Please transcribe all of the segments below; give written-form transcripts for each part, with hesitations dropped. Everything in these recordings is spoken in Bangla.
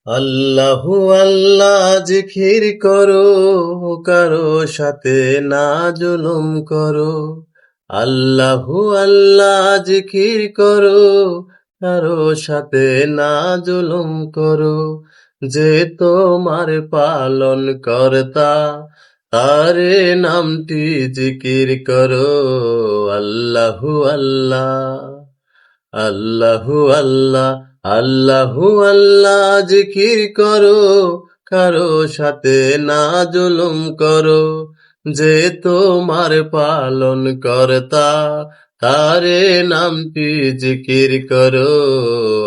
আল্লাহু আল্লাহ জিকির করো, কারো সাথে না জুলুম করো। আল্লাহু আল্লাহ জিকির করো, কারো সাথে না জুলুম করো। যে তোমার পালন কর্তা, তারে নামটি জিকির করো। আল্লাহু আল্লাহ, আল্লাহু আল্লাহ, আল্লাহু আল্লাহ জিকির করো, কারো সাথে না জুলুম করো। যে তোমার পালন কর্তা, তারে নামটি জিকির করো।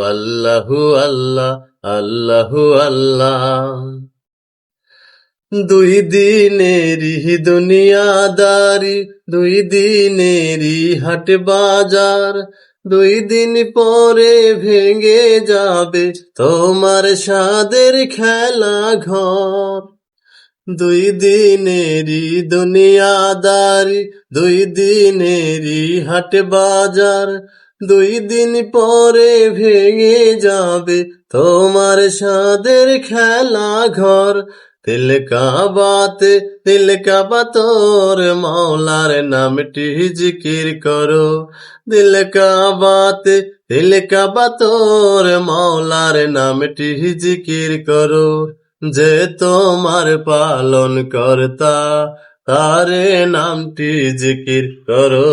আল্লাহু আল্লাহ, আল্লাহু আল্লাহ। দুই দিনেরই দুনিয়াদারি, দুই দিনেরই হাট বাজার, দুই দিন পরে ভেঙে যাবে তোমার সাদের খেলা ঘর। দুই দিনেরই দুনিয়াদারি, দুই দিনেরই হাট বাজার, দুই দিন পরে ভেঙে যাবে তোমার সাদের খেলা ঘর। দিল কাবাতে, দিল কাবা তোর মাওলার নামটি জিকির করো। দিল কাবাতে, দিল কাবা তোর মাওলার নামটি জিকির করো। যে তোমার পালন কর্তা, তারে নামটি জিকির করো।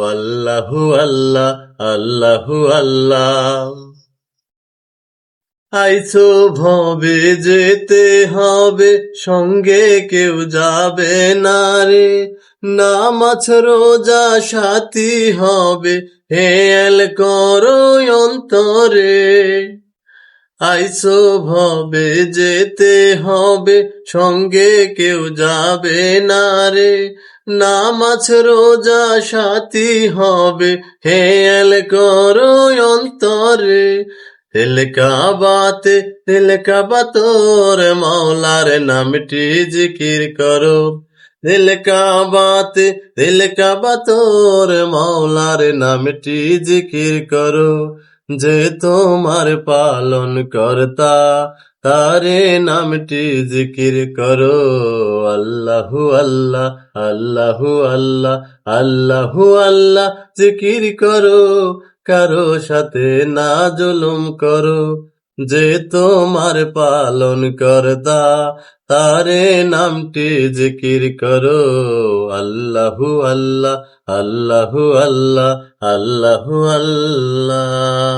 আল্লাহু আল্লাহ, আল্লাহু আল্লাহ। আইছো ভবে যেতে হবে, সঙ্গে কেউ যাবে না রে। নামাজ রোজা সাথী হবে, হেয়াল করো অন্তরে। আইছো ভবে যেতে হবে, সঙ্গে কেউ যাবে না রে। নামাজ রোজা সাথী হবে, হেয়াল করো অন্তরে। দিল কাবাতে, দিল কাবা তোর মাওলার নামটি জিকির করো। দিল কাবাতে, দিল কাবা তোর মাওলার নামটি জিকির করো। যে তোমার পালন কর্তা, তারে নামটি জিকির করো। আল্লাহু আল্লাহ, আল্লাহু আল্লাহ, আল্লাহু আল্লাহ জিকির করো, কারো সাথে না জুলুম করো। যে তোমার পালন কর্তা, তারে নামটি জিকির করো। আল্লাহু আল্লাহ, আল্লাহু আল্লাহ, আল্লাহু আল্লাহ।